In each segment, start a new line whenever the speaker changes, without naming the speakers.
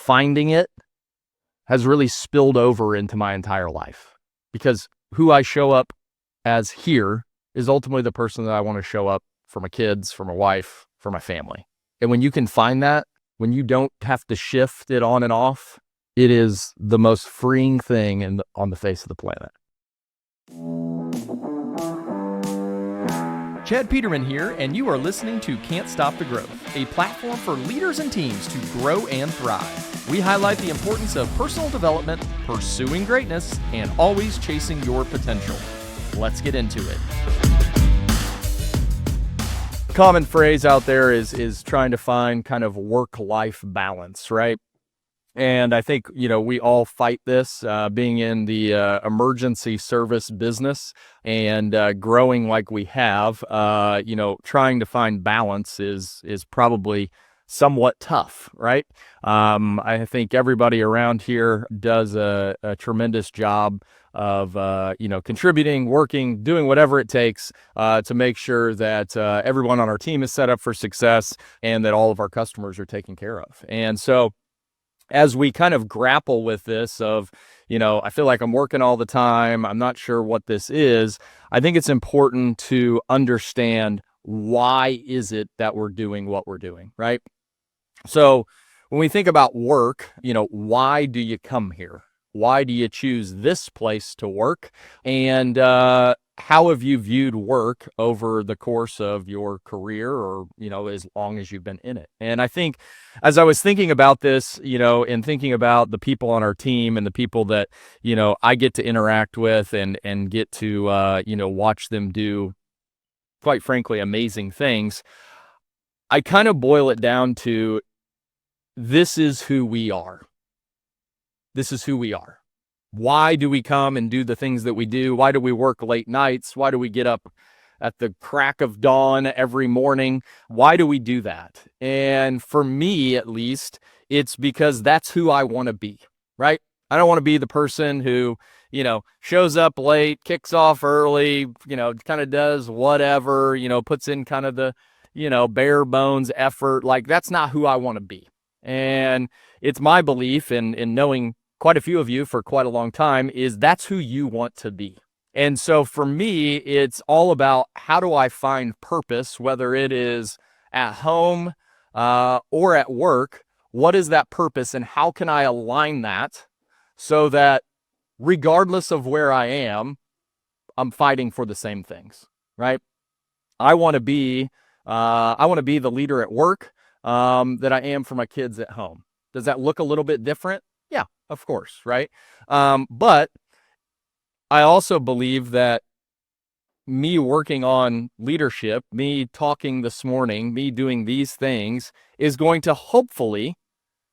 finding it has really spilled over into my entire life, because who I show up as here is ultimately the person that I want to show up for my kids, for my wife, for my family. And when you can find that, when you don't have to shift it on and off, it is the most freeing thing on the face of the planet.
Chad Peterman here, and you are listening to Can't Stop the Growth, a platform for leaders and teams to grow and thrive. We highlight the importance of personal development, pursuing greatness, and always chasing your potential. Let's get into it.
Common phrase out there is trying to find kind of work-life balance, right? And I think, we all fight this, being in the emergency service business and growing like we have, trying to find balance is probably somewhat tough, right? I think everybody around here does a tremendous job of, contributing, working, doing whatever it takes to make sure that everyone on our team is set up for success and that all of our customers are taken care of. And so, as we kind of grapple with this of, I feel like I'm working all the time, I'm not sure what this is, I think it's important to understand why is it that we're doing what we're doing, right? So when we think about work, why do you come here? Why do you choose this place to work? And how have you viewed work over the course of your career, or, as long as you've been in it? And I think as I was thinking about this, and thinking about the people on our team and the people that, I get to interact with and get to, watch them do, quite frankly, amazing things, I kind of boil it down to, this is who we are. This is who we are. Why do we come and do the things that we do? Why do we work late nights? Why do we get up at the crack of dawn every morning? Why do we do that? And for me, at least, it's because that's who I want to be, right? I don't want to be the person who, shows up late, kicks off early, kind of does whatever, puts in kind of the, bare bones effort. Like, that's not who I want to be. And it's my belief in knowing quite a few of you for quite a long time is that's who you want to be. And so for me, it's all about, how do I find purpose, whether it is at home or at work? What is that purpose, and how can I align that so that regardless of where I am, I'm fighting for the same things, right? I want to be the leader at work that I am for my kids at home. Does that look a little bit different? Yeah, of course, right? But I also believe that me working on leadership, me talking this morning, me doing these things is going to hopefully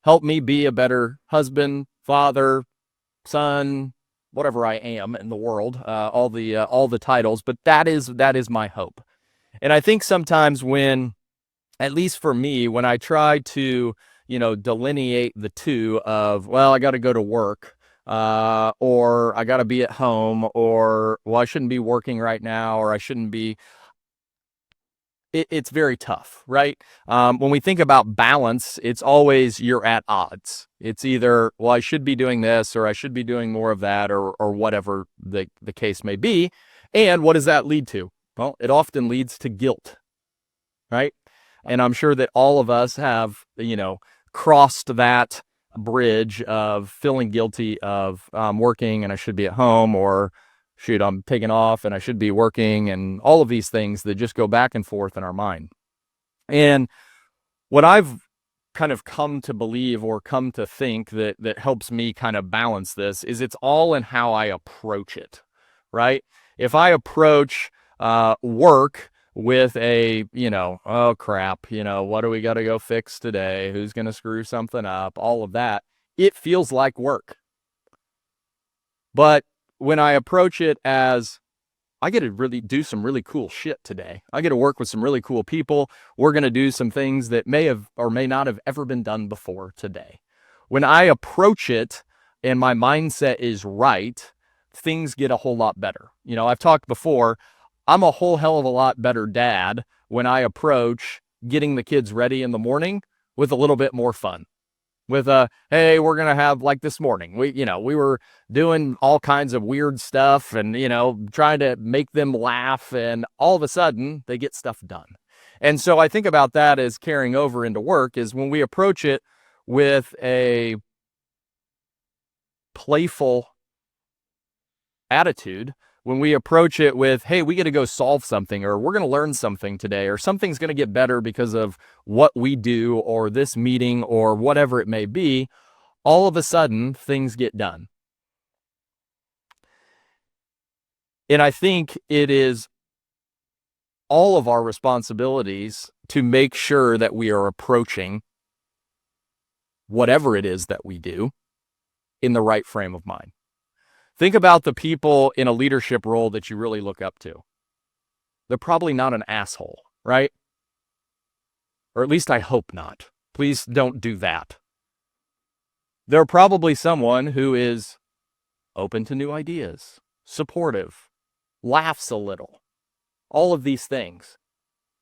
help me be a better husband, father, son, whatever I am in the world, all the titles. But that is my hope. And I think sometimes when, at least for me, when I try to, delineate the two of, well, I got to go to work, or I got to be at home, or, well, I shouldn't be working right now, or I shouldn't be, it's very tough, right? When we think about balance, it's always you're at odds. It's either, well, I should be doing this, or I should be doing more of that, or whatever the case may be. And what does that lead to? Well, it often leads to guilt, right? And I'm sure that all of us have, crossed that bridge of feeling guilty of working and I should be at home, or shoot, I'm taking off and I should be working, and all of these things that just go back and forth in our mind. And what I've kind of come to believe, or come to think, that helps me kind of balance this is it's all in how I approach it, right? If I approach work with a, oh crap, what do we got to go fix today? Who's going to screw something up? All of that. It feels like work. But when I approach it as, I get to really do some really cool shit today. I get to work with some really cool people. We're going to do some things that may have or may not have ever been done before today. When I approach it and my mindset is right, things get a whole lot better. I've talked before, I'm a whole hell of a lot better dad when I approach getting the kids ready in the morning with a little bit more fun. with hey, we're going to have, like this morning, we were doing all kinds of weird stuff and, trying to make them laugh, and all of a sudden they get stuff done. And so I think about that as carrying over into work, is when we approach it with a playful attitude, when we approach it with, hey, we got to go solve something, or we're going to learn something today, or something's going to get better because of what we do, or this meeting, or whatever it may be, all of a sudden things get done. And I think it is all of our responsibilities to make sure that we are approaching whatever it is that we do in the right frame of mind. Think about the people in a leadership role that you really look up to. They're probably not an asshole, right? Or at least I hope not. Please don't do that. They're probably someone who is open to new ideas, supportive, laughs a little, all of these things.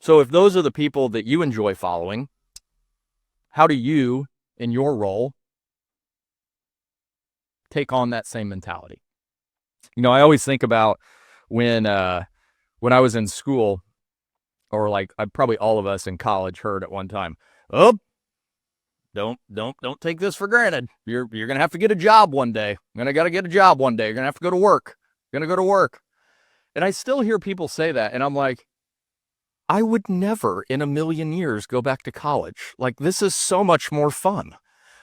So if those are the people that you enjoy following, how do you, in your role, take on that same mentality? I always think about when I was in school, or like probably all of us in college heard at one time, oh, don't take this for granted. You're gonna have to get a job one day. You're gonna get a job one day. You're gonna have to go to work. You're gonna go to work. And I still hear people say that, and I'm like, I would never in a million years go back to college. Like, this is so much more fun.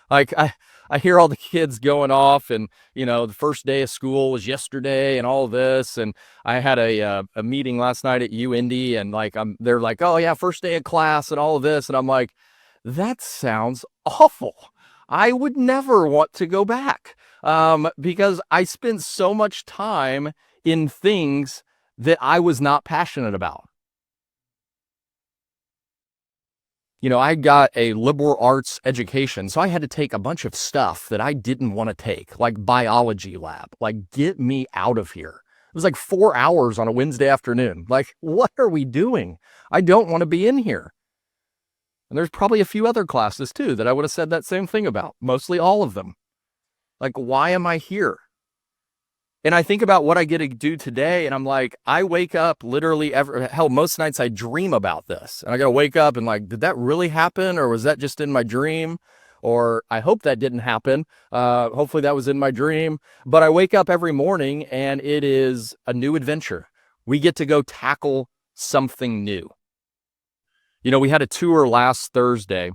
Like, I hear all the kids going off, and, the first day of school was yesterday and all this. And I had a meeting last night at UIndy, and they're like, oh yeah, first day of class and all of this. And I'm like, that sounds awful. I would never want to go back, because I spent so much time in things that I was not passionate about. I got a liberal arts education, so I had to take a bunch of stuff that I didn't want to take, like biology lab. Like, get me out of here. It was like 4 hours on a Wednesday afternoon. Like, what are we doing? I don't want to be in here. And there's probably a few other classes too that I would have said that same thing about, mostly all of them. Like, why am I here? And I think about what I get to do today, and I'm like, I wake up literally most nights I dream about this. And I got to wake up and like, did that really happen? Or was that just in my dream? Or I hope that didn't happen. Hopefully that was in my dream. But I wake up every morning and it is a new adventure. We get to go tackle something new. We had a tour last Thursday,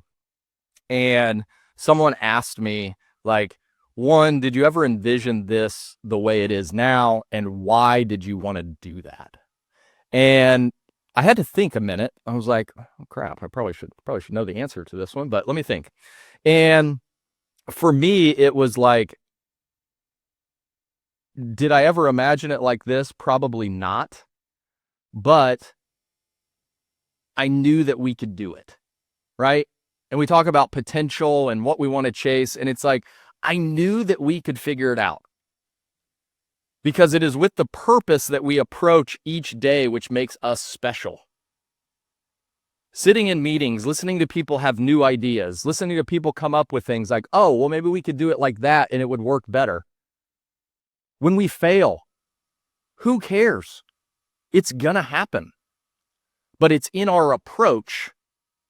and someone asked me, like, one, did you ever envision this the way it is now? And why did you want to do that? And I had to think a minute. I was like, oh crap, I probably should know the answer to this one, but let me think. And for me, it was like, did I ever imagine it like this? Probably not. But I knew that we could do it, right? And we talk about potential and what we want to chase. And it's like, I knew that we could figure it out, because it is with the purpose that we approach each day, which makes us special. Sitting in meetings, listening to people have new ideas, listening to people come up with things like, oh, well, maybe we could do it like that and it would work better. When we fail, who cares? It's gonna happen. But it's in our approach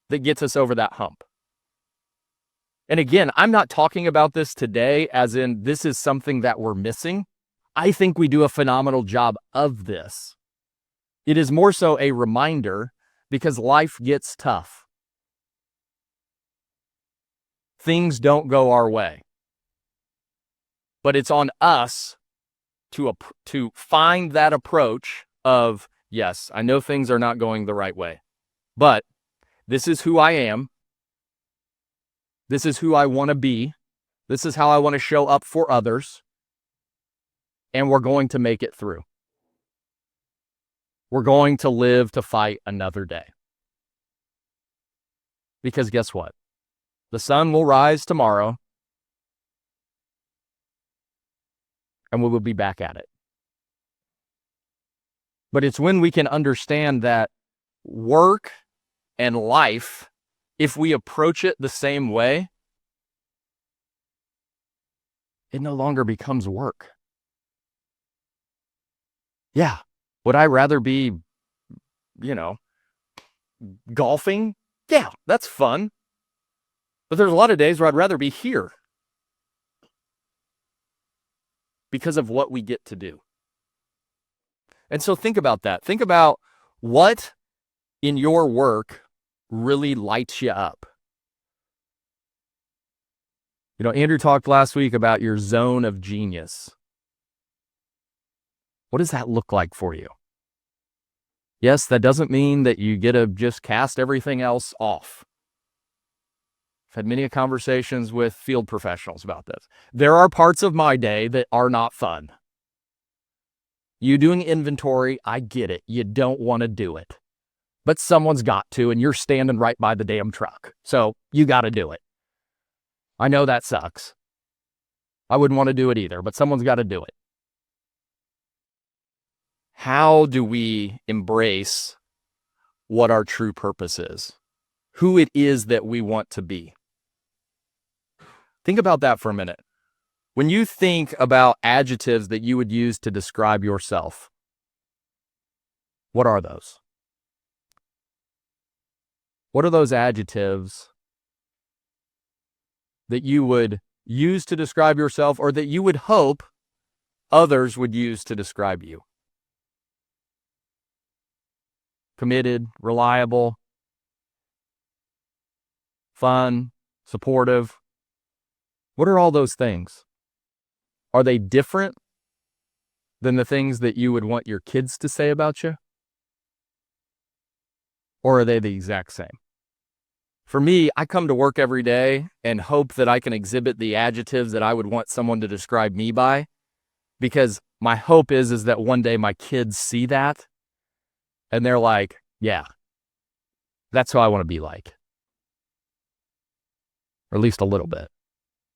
that gets us over that hump. And again, I'm not talking about this today as in this is something that we're missing. I think we do a phenomenal job of this. It is more so a reminder, because life gets tough. Things don't go our way. But it's on us to find that approach of, yes, I know things are not going the right way, but this is who I am. This is who I want to be. This is how I want to show up for others. And we're going to make it through. We're going to live to fight another day. Because guess what? The sun will rise tomorrow, and we will be back at it. But it's when we can understand that work and life, if we approach it the same way, it no longer becomes work. Yeah. Would I rather be, golfing? Yeah, that's fun. But there's a lot of days where I'd rather be here because of what we get to do. And so think about that. Think about what in your work really lights you up. Andrew talked last week about your zone of genius. What does that look like for you? Yes, that doesn't mean that you get to just cast everything else off. I've had many conversations with field professionals about this. There are parts of my day that are not fun. You doing inventory, I get it. You don't want to do it. But someone's got to, and you're standing right by the damn truck. So you got to do it. I know that sucks. I wouldn't want to do it either, but someone's got to do it. How do we embrace what our true purpose is? Who it is that we want to be? Think about that for a minute. When you think about adjectives that you would use to describe yourself, what are those? What are those adjectives that you would use to describe yourself, or that you would hope others would use to describe you? Committed, reliable, fun, supportive. What are all those things? Are they different than the things that you would want your kids to say about you? Or are they the exact same? For me, I come to work every day and hope that I can exhibit the adjectives that I would want someone to describe me by, because my hope is that one day my kids see that and they're like, yeah, that's who I want to be like. Or at least a little bit.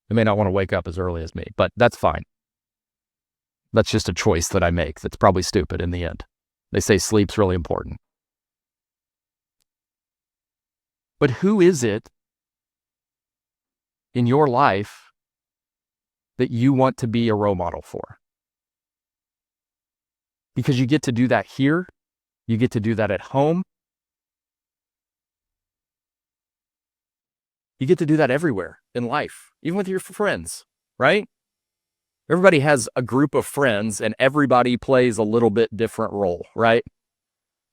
They may not want to wake up as early as me, but that's fine. That's just a choice that I make that's probably stupid in the end. They say sleep's really important. But who is it in your life that you want to be a role model for? Because you get to do that here. You get to do that at home. You get to do that everywhere in life, even with your friends, right? Everybody has a group of friends and everybody plays a little bit different role, right?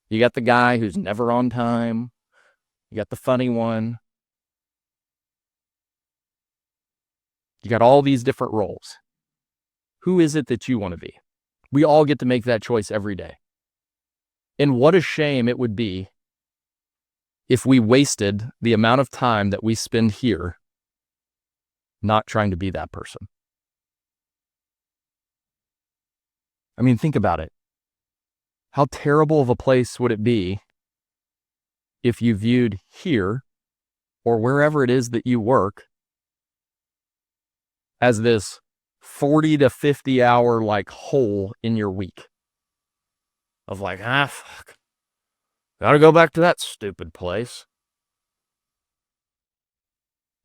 You got the guy who's never on time. You got the funny one. You got all these different roles. Who is it that you want to be? We all get to make that choice every day. And what a shame it would be if we wasted the amount of time that we spend here not trying to be that person. I mean, think about it. How terrible of a place would it be if you viewed here or wherever it is that you work as this 40 to 50 hour hole in your week of fuck. Gotta go back to that stupid place.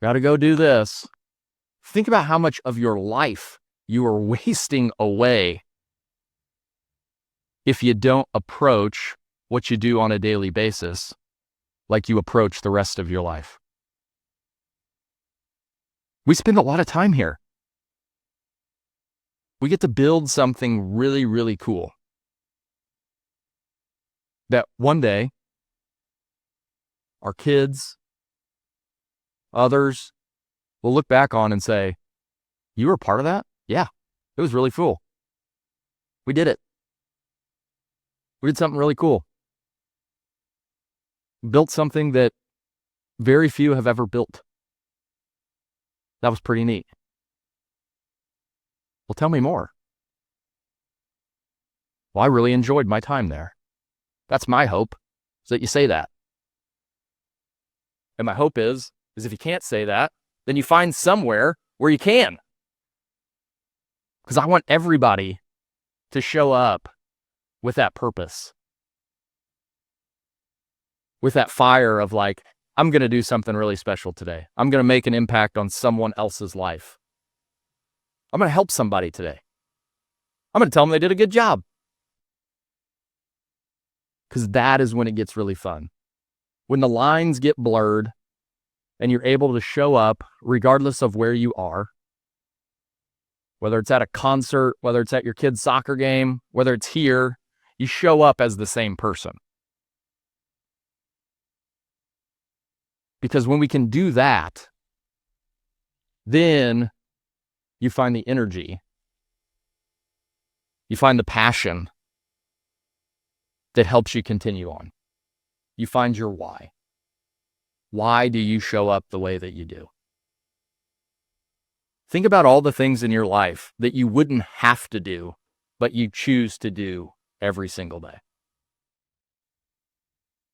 Gotta go do this. Think about how much of your life you are wasting away if you don't approach what you do on a daily basis like you approach the rest of your life. We spend a lot of time here. We get to build something really, really cool that one day our kids, others will look back on and say, you were part of that? Yeah, it was really cool. We did it. We did something really cool. Built something that very few have ever built. That was pretty neat. Well, tell me more. Well, I really enjoyed my time there. That's my hope, is that you say that. And my hope is if you can't say that, then you find somewhere where you can. Because I want everybody to show up with that purpose. With that fire of I'm going to do something really special today. I'm going to make an impact on someone else's life. I'm going to help somebody today. I'm going to tell them they did a good job. Because that is when it gets really fun. When the lines get blurred and you're able to show up regardless of where you are, whether it's at a concert, whether it's at your kid's soccer game, whether it's here, you show up as the same person. Because when we can do that, then you find the energy, you find the passion that helps you continue on. You find your why. Why do you show up the way that you do? Think about all the things in your life that you wouldn't have to do, but you choose to do every single day.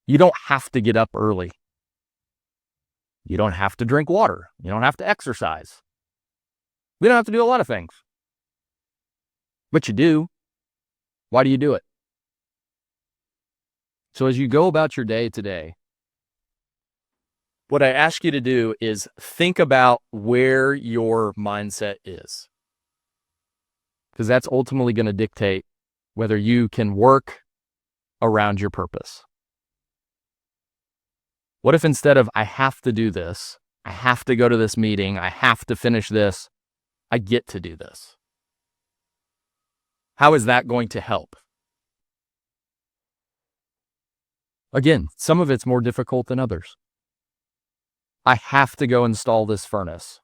You don't have to get up early. You don't have to drink water. You don't have to exercise. We don't have to do a lot of things. But you do. Why do you do it? So as you go about your day today, what I ask you to do is think about where your mindset is. Because that's ultimately going to dictate whether you can work around your purpose. What if instead of I have to do this, I have to go to this meeting, I have to finish this, I get to do this? How is that going to help? Again, some of it's more difficult than others. I have to go install this furnace.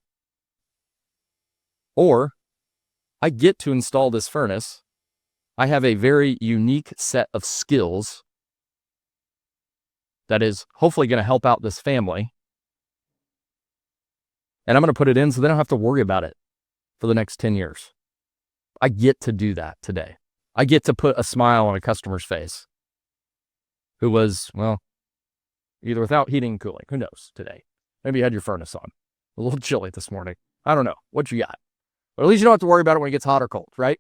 Or, I get to install this furnace. I have a very unique set of skills that is hopefully going to help out this family. And I'm going to put it in so they don't have to worry about it for the next 10 years. I get to do that today. I get to put a smile on a customer's face who was, well, either without heating and cooling. Who knows today? Maybe you had your furnace on. A little chilly this morning. I don't know what you got. But at least you don't have to worry about it when it gets hot or cold, right?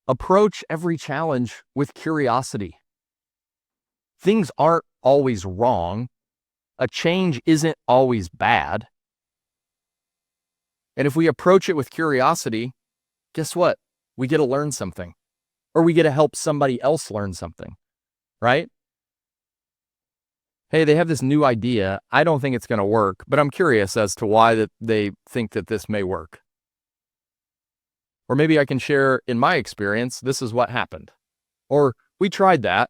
Approach every challenge with curiosity. Things aren't always wrong. A change isn't always bad. And if we approach it with curiosity, guess what? We get to learn something. Or we get to help somebody else learn something, right? Hey, they have this new idea. I don't think it's going to work, but I'm curious as to why that they think that this may work. Or maybe I can share in my experience, this is what happened. Or we tried that,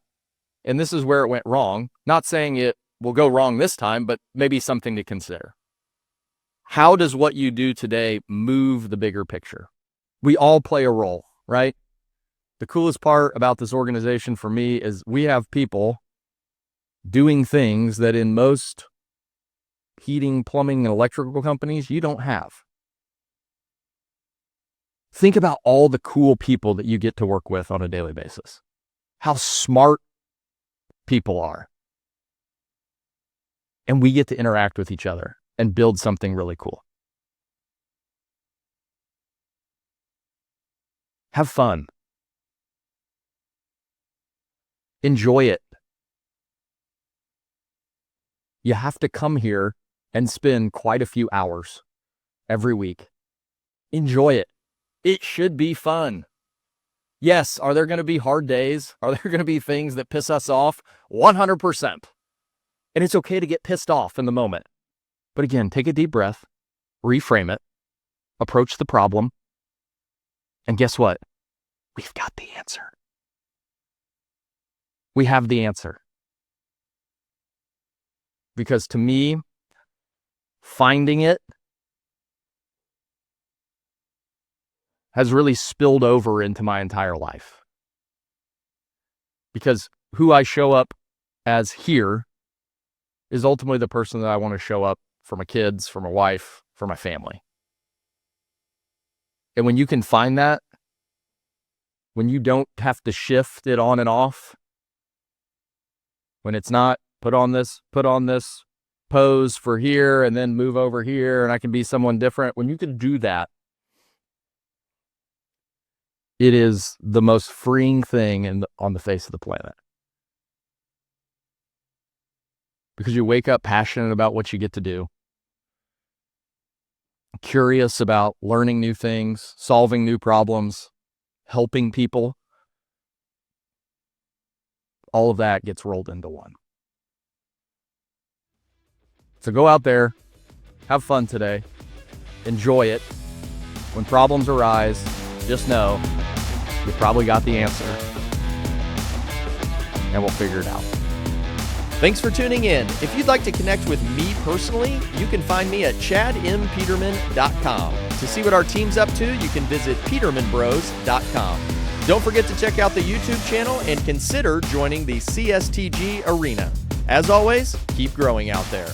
and this is where it went wrong. Not saying it will go wrong this time, but maybe something to consider. How does what you do today move the bigger picture? We all play a role, right? The coolest part about this organization for me is we have people doing things that in most heating, plumbing, and electrical companies, you don't have. Think about all the cool people that you get to work with on a daily basis. How smart people are. And we get to interact with each other and build something really cool. Have fun. Enjoy it. You have to come here and spend quite a few hours every week. Enjoy it. It should be fun. Yes, are there going to be hard days? Are there going to be things that piss us off? 100%. And it's okay to get pissed off in the moment. But again, take a deep breath, reframe it, approach the problem, and guess what? We've got the answer. We have the answer. Because to me, finding it has really spilled over into my entire life. Because who I show up as here is ultimately the person that I want to show up for my kids, for my wife, for my family. And when you can find that, when you don't have to shift it on and off, when it's not put on this pose for here and then move over here and I can be someone different, when you can do that, it is the most freeing thing on the face of the planet. Because you wake up passionate about what you get to do. curious about learning new things, solving new problems, helping people, all of that gets rolled into one. So go out there, have fun today, enjoy it. When problems arise, just know you probably got the answer, and we'll figure it out.
Thanks for tuning in. If you'd like to connect with me personally, you can find me at chadmpeterman.com. To see what our team's up to, you can visit petermanbros.com. Don't forget to check out the YouTube channel and consider joining the CSTG Arena. As always, keep growing out there.